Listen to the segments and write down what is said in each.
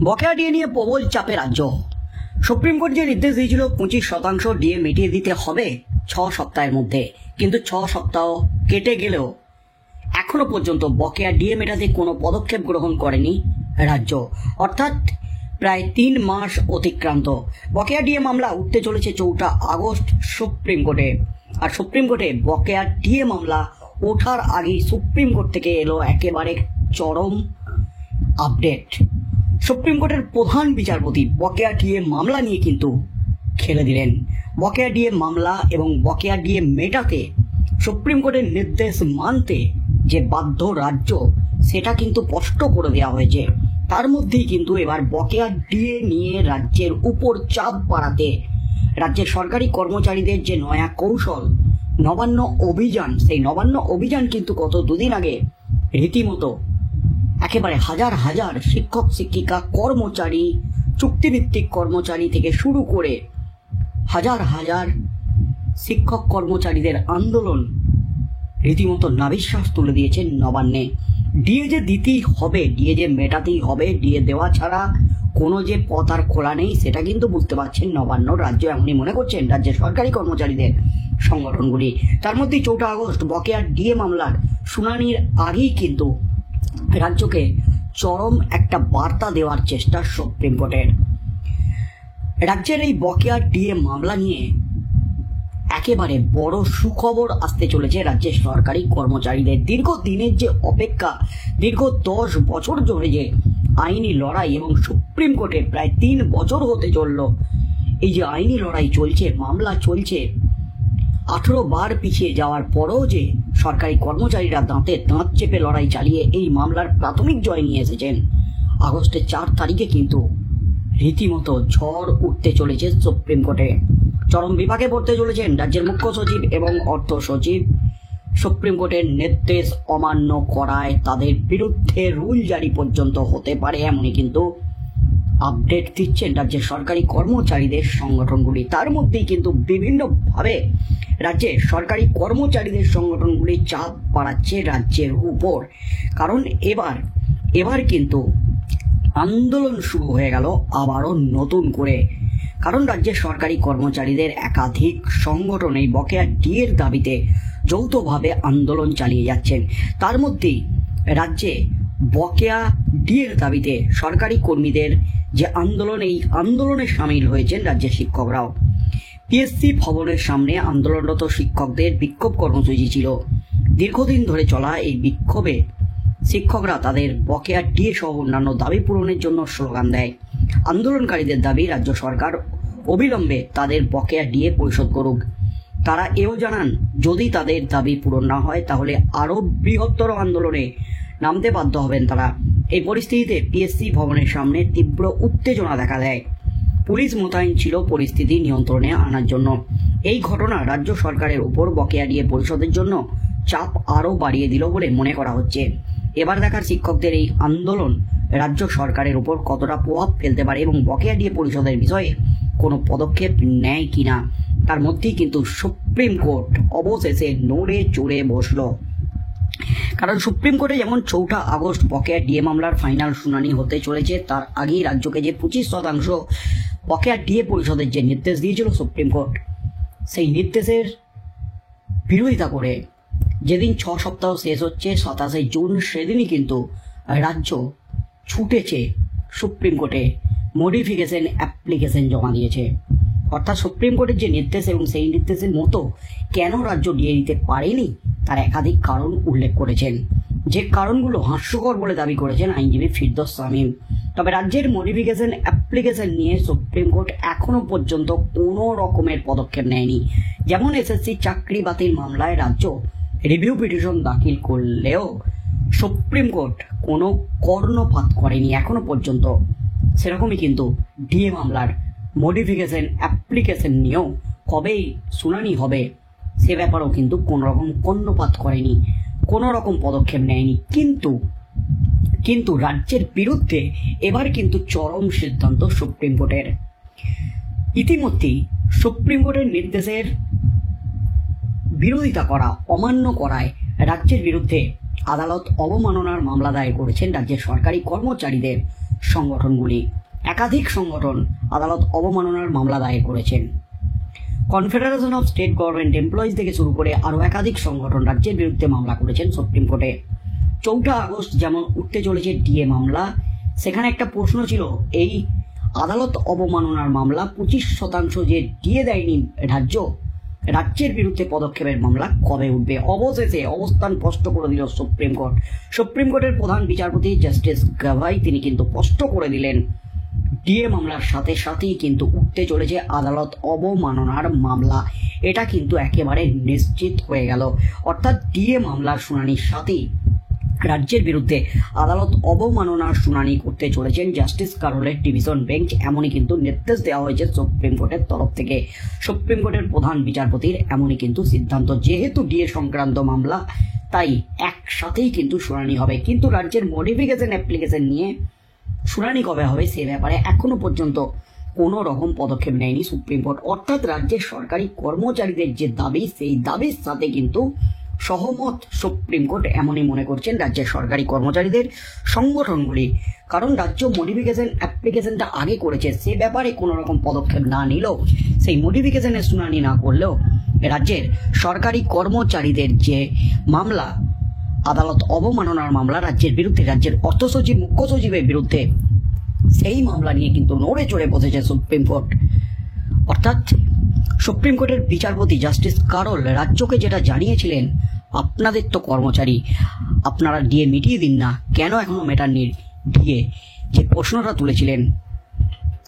বকেয়া ডিএ নিয়ে প্রবল চাপে রাজ্য। সুপ্রিম কোর্ট যে নির্দেশ দিয়েছিল 25% ডিএ মিটিয়ে দিতে হবে 6 সপ্তাহের মধ্যে, কিন্তু 6 সপ্তাহ কেটে গেলেও এখনো পর্যন্ত বকেয়া ডিএ মেটাতে কোনো পদক্ষেপ গ্রহণ করেনি রাজ্য। অর্থাৎ প্রায় 3 মাস অতিক্রান্ত। বকেয়া ডিএ মামলা উঠতে চলেছে 4 আগস্ট সুপ্রিম কোর্টে। আর সুপ্রিম কোর্টে বকেয়া ডিএ মামলা ওঠার আগেই সুপ্রিম কোর্ট থেকে এলো একেবারে চরম আপডেট। সুপ্রিম কোর্টের প্রধান বিচারপতি বকেয়া ডিএ মামলা নিয়ে কিন্তু খেলে দিলেন। বকেয়া ডিএ মামলা এবং বকেয়া ডিএ মেটাতে সুপ্রিম কোর্টের নির্দেশ মানতে যে বাধ্য রাজ্য, সেটা কিন্তু স্পষ্ট করে দেওয়া হয়েছে। তার মধ্যেই কিন্তু এবার বকেয়া ডিএ নিয়ে রাজ্যের উপর চাপ বাড়াতে রাজ্যের সরকারি কর্মচারীদের যে নয়া কৌশল নবান্ন অভিযান, সেই নবান্ন অভিযান কিন্তু গত 2 দিন আগে রীতিমতো একেবারে হাজার হাজার শিক্ষক শিক্ষিকা কর্মচারী, চুক্তিভিত্তিক কর্মচারী থেকে শুরু করে হাজার হাজার শিক্ষক কর্মচারীদের আন্দোলন রীতিমতো নাভিশ্বাস তুলে দিয়েছেন নবান্নে। ডিএ যে দিতেই হবে, ডিএ যে মেটাতেই হবে, ডিএ দেওয়া ছাড়া কোনো যে পথ আর খোলা নেই, সেটা কিন্তু বুঝতে পারছেন নবান্ন। রাজ্য এমনই মনে করছেন রাজ্যের সরকারি কর্মচারীদের সংগঠনগুলি। তার মধ্যেই 4 আগস্ট বকেয়া ডিএ মামলার শুনানির আগেই কিন্তু রাজ্যকে চরম একটা বার্তা দেওয়ার চেষ্টা সুপ্রিম কোর্টের। রাজ্যের এই বকেয়া ডিএ মামলা নিয়ে একেবারে বড় সুখবর আসতে চলেছে রাজ্যের সরকারি কর্মচারীদের। দীর্ঘদিনের যে অপেক্ষা, দীর্ঘ 10 বছর ধরে যে আইনি লড়াই, এবং সুপ্রিম কোর্টে প্রায় 3 বছর হতে চলল এই যে আইনি লড়াই চলছে, মামলা চলছে, 18 বার পিছিয়ে যাওয়ার পরেও যে সরকারি কর্মচারীরা দাঁতে দাঁত চেপে লড়াই চালিয়ে এই মামলার প্রাথমিক জয় নিয়ে এসেছেন। আগস্টের 4 তারিখে কিন্তু রীতিমতো ঝড় উঠতে চলেছে সুপ্রিম কোর্টে। চরম বিভাগে পড়তে চলেছেন রাজ্যের মুখ্য সচিব এবং অর্থ সচিব। সুপ্রিম কোর্টের নির্দেশ অমান্য করায় তাদের বিরুদ্ধে রুল জারি পর্যন্ত হতে পারে, এমনই কিন্তু আপডেট দিচ্ছেন রাজ্যের সরকারি কর্মচারীদের সংগঠনগুলি। তার মধ্যেই কিন্তু বিভিন্নভাবে রাজ্যের সরকারি কর্মচারীদের সংগঠনগুলি চাপ বাড়াচ্ছে রাজ্যের উপর। কারণ এবার কিন্তু আন্দোলন শুরু হয়ে গেল আবারও নতুন করে। কারণ রাজ্যের সরকারি কর্মচারীদের একাধিক সংগঠন এই বকেয়া ডিএর দাবিতে যৌথভাবে আন্দোলন চালিয়ে যাচ্ছেন। তার মধ্যেই রাজ্যে বকেয়া ডিএর দাবিতে সরকারি কর্মীদের যে আন্দোলন, এই আন্দোলনে সামিল হয়েছেন রাজ্যের শিক্ষকরাও। পিএসসি ভবনের সামনে আন্দোলনরত শিক্ষকদের বিক্ষোভ কর্মসূচি ছিল। দীর্ঘদিন ধরে চলা এই বিক্ষোভে শিক্ষকরা তাদের বকেয়া ডিএ সহ অন্যান্য দাবি পূরণের জন্য স্লোগান দেয়। আন্দোলনকারীদের দাবি রাজ্য সরকার অবিলম্বে তাদের বকেয়া ডিএ পরিশোধ করুক। তারা এও জানান, যদি তাদের দাবি পূরণ না হয় তাহলে আরও বৃহত্তর আন্দোলনে নামতে বাধ্য হবেন তারা। এই পরিস্থিতিতে পিএসসি ভবনের সামনে তীব্র উত্তেজনা দেখা দেয়। পুলিশ মোতায়েন ছিল পরিস্থিতি নিয়ন্ত্রণে আনার জন্য। এই ঘটনা রাজ্য সরকারের উপর বকেয়া ডিএ পরিশোধের জন্য চাপ আরও বাড়িয়ে দিল বলে মনে করা হচ্ছে। এবার দেখার শিক্ষকদের এই আন্দোলন রাজ্য সরকারের উপর কতটা প্রভাব ফেলতে পারে এবং বকেয়া ডিএ পরিশোধের বিষয়ে কোনো পদক্ষেপ নেয় কিনা। তার মধ্যেই কিন্তু সুপ্রিম কোর্ট অবশেষে নড়ে চড়ে বসল। কারণ সুপ্রিম কোর্টে যেমন 4 আগস্ট বকেয়া ডিএ মামলার ফাইনাল শুনানি হতে চলেছে, তার আগেই রাজ্যকে যে 25% বকেয়া ডিএ পরিশোধের যে নির্দেশ দিয়েছিল সুপ্রিম কোর্ট, সেই নির্দেশের বিরোধিতা করে যেদিন 6 সপ্তাহ শেষ হচ্ছে 27 জুন, সেদিনই কিন্তু রাজ্য ছুটেছে সুপ্রিম কোর্টে, মডিফিকেশন অ্যাপ্লিকেশন জমা দিয়েছে। অর্থাৎ সুপ্রিম কোর্টের যে নির্দেশ এবং সেই নির্দেশের মতো কেন রাজ্য ডিএ দিতে পারেনি তার একাধিক কারণ উল্লেখ করেছেন, যে কারণগুলো হাস্যকর বলে দাবি করেছেন আইনজীবী ফিরদৌস শামীম। তবে রাজ্যের মডিফিকেশন অ্যাপ্লিকেশন নিয়ে সুপ্রিম কোর্ট এখনো পর্যন্ত কোনো রকমের পদক্ষেপ নেয়নি। যেমন এসএসসি চাকরি বাতিল মামলায় রাজ্য রিভিউ পিটিশন দাখিল করলেও সুপ্রিম কোর্ট কোনো কর্ণপাত করেনি এখনো পর্যন্ত, সেরকমই কিন্তু ডিএ মামলার মডিফিকেশন অ্যাপ্লিকেশন নিয়েও কবেই শুনানি হবে সে ব্যাপারেও কিন্তু কোনো রকম কর্ণপাত করেনি, কোনো রকম পদক্ষেপ নেয়নি। কিন্তু রাজ্যের বিরুদ্ধে এবার কিন্তু চরম সিদ্ধান্ত সুপ্রিম কোর্টের। ইতিমধ্যেই সুপ্রিম কোর্টের নির্দেশের বিরোধিতা করা, অমান্য করায় রাজ্যের বিরুদ্ধে আদালত অবমাননার মামলা দায়ের করেছেন রাজ্যের সরকারি কর্মচারীদের সংগঠনগুলি। একাধিক সংগঠন আদালত অবমাননার মামলা দায়ের করেছেন। Confederation of state government employees থেকে শুরু করে আরও একাধিক সংগঠন রাজ্যের বিরুদ্ধে মামলা করেছেন সুপ্রিম কোর্টে। 4 আগস্ট যেমন উঠতে চলেছে ডিএ মামলা, সেখানে একটা প্রশ্ন ছিল, এই আদালত অবমাননার মামলা 25% যে ডিএ দেয়নি রাজ্যের বিরুদ্ধে পদক্ষেপের মামলা কবে উঠবে? অবশেষে অবস্থান স্পষ্ট করে দিল সুপ্রিম কোর্ট। সুপ্রিম কোর্টের প্রধান বিচারপতি জাস্টিস গাভাই তিনি কিন্তু স্পষ্ট করে দিলেন, ডিএ মামলার সাথে সাথেই কিন্তু উঠতে চলেছে আদালত অবমাননার মামলা। এটা কিন্তু একেবারে নিশ্চিত হয়ে গেল। অর্থাৎ ডিএ মামলার শুনানির সাথেই রাজ্যের বিরুদ্ধে আদালত অবমাননার শুনানি করতে চলেছেন জাস্টিস কারোলের ডিভিশন বেঞ্চ। এমনই কিন্তু নির্দেশ দেওয়া হয়েছে সুপ্রিম কোর্টের তরফ থেকে। সুপ্রিম কোর্টের প্রধান বিচারপতির এমনই কিন্তু সিদ্ধান্ত। যেহেতু ডিএ সংক্রান্ত মামলা, তাই একসাথেই কিন্তু শুনানি হবে। কিন্তু রাজ্যের মডিফিকেশন অ্যাপ্লিকেশন নিয়ে শুনানি কবে হবে সে ব্যাপারে এখনো পর্যন্ত কোনো রকম পদক্ষেপ নেয়নি সুপ্রিম কোর্ট। অর্থাৎ রাজ্যের সরকারি কর্মচারীদের যে দাবি, সেই দাবির সাথে কিন্তু সহমত সুপ্রিম কোর্ট, এমনই মনে করছেন রাজ্যের সরকারি কর্মচারীদের সংগঠনগুলি। কারণ রাজ্য মডিফিকেশন অ্যাপ্লিকেশনটা আগে করেছে, সে ব্যাপারে কোনো রকম পদক্ষেপ না নিলেও, সেই মডিফিকেশনের শুনানি না করলেও রাজ্যের সরকারি কর্মচারীদের যে মামলা, আদালত অবমাননার মামলা রাজ্যের বিরুদ্ধে, রাজ্যের অর্থ সচিব মুখ্য সচিবের বিরুদ্ধে, সেই মামলা নিয়ে কিন্তু নড়ে চড়ে বসেছে সুপ্রিম কোর্ট। অর্থাৎ সুপ্রিম কোর্টের বিচারপতি জাস্টিস কারোল রাজ্যকে যেটা জানিয়েছিলেন, আপনাদের তো কর্মচারী, আপনারা ডিএ মিটিয়ে দিন না, কেন এখনো মেটাননি ডিএ, যে প্রশ্নটা তুলেছিলেন,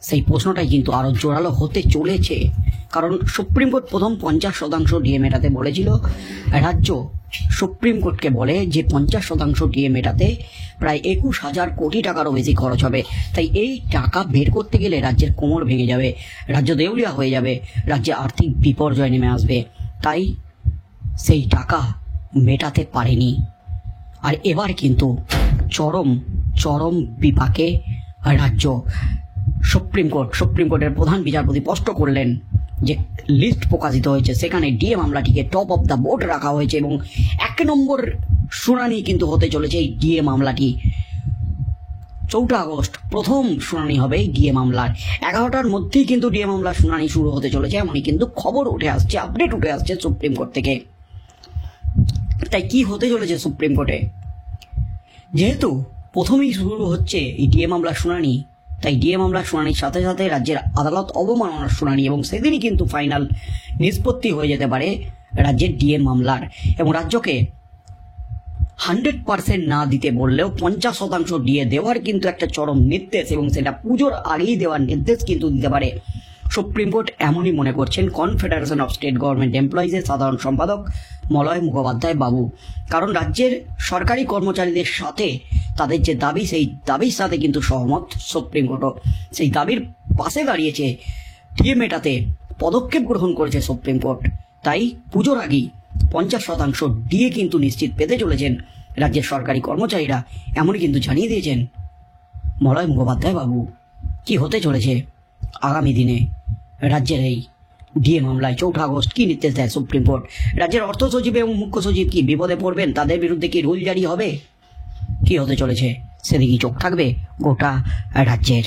সেই প্রশ্নটাই কিন্তু আরো জোরালো হতে চলেছে। কারণ সুপ্রিম কোর্ট প্রথম 50% ডিএ মেটাতে বলেছিল। রাজ্য সুপ্রিম কোর্টকে বলে যে 50% ডিএ মেটাতে প্রায় 21,000 কোটি টাকারও বেশি খরচ হবে। তাই এই টাকা বের করতে গেলে রাজ্যের কোমর ভেঙে যাবে, রাজ্য দেউলিয়া হয়ে যাবে, রাজ্যে আর্থিক বিপর্যয় নেমে আসবে। তাই সেই টাকা মেটাতে পারেনি। আর এবার কিন্তু চরম বিপাকে রাজ্য। সুপ্রিম কোর্টের প্রধান বিচারপতি স্পষ্ট করলেন যে লিস্ট প্রকাশিত হয়েছে, সেখানে ডিএ মামলাটিকে টপ অফ দ্য বোর্ড রাখা হয়েছে এবং 1 নম্বর শুনানি কিন্তু হতে চলেছে এই ডিএ মামলাটি। 4 আগস্ট প্রথম শুনানি হবে ডিএ মামলার। 11টার মধ্যেই কিন্তু ডিএ মামলার শুনানি শুরু হতে চলেছে, এমনই কিন্তু খবর উঠে আসছে, আপডেট উঠে আসছে সুপ্রিম কোর্ট থেকে। তাই কি হতে চলেছে সুপ্রিম কোর্টে? যেহেতু প্রথমেই শুরু হচ্ছে এই ডিএ মামলার শুনানি, তাই ডিএ মামলার শুনানির সাথে সাথে রাজ্যের আদালত অবমাননার শুনানি, এবং সেদিনই কিন্তু ফাইনাল নিষ্পত্তি হয়ে যেতে পারে রাজ্যের ডিএ মামলার। এবং রাজ্যকে 100% না দিতে বললেও 50% ডিএ দেওয়ার কিন্তু একটা চরম নির্দেশ, এবং সেটা পুজোর আগেই দেওয়ার নির্দেশ কিন্তু দিতে পারে সুপ্রিম কোর্ট, এমনই মনে করছেন কনফেডারেশন অফ স্টেট গভর্নমেন্ট এমপ্লয়িজের সাধারণ সম্পাদক মলয় মুখোপাধ্যায় বাবু। কারণ রাজ্যের সরকারি কর্মচারীদের সাথে তাদের যে দাবি, সেই দাবির সাথে কিন্তু সহমত সুপ্রিম কোর্টও। সেই দাবির পাশে দাঁড়িয়েছে, ডিএ মেটাতে পদক্ষেপ গ্রহণ করেছে সুপ্রিম কোর্ট। তাই পুজোর আগেই 50% ডিএ কিন্তু নিশ্চিত পেতে চলেছেন রাজ্যের সরকারি কর্মচারীরা, এমনই কিন্তু জানিয়ে দিয়েছেন মলয় মুখোপাধ্যায় বাবু। কি হতে চলেছে আগামী দিনে রাজ্যের এই ডিএ মামলায় 4 আগস্ট কি নির্দেশ দেয় সুপ্রিম কোর্ট? রাজ্যের অর্থ সচিব এবং মুখ্য সচিব কি বিপদে পড়বেন? তাদের বিরুদ্ধে কি রুল জারি হবে? কি হতে চলেছে সেদিকেই চোখ থাকবে গোটা রাজ্যের।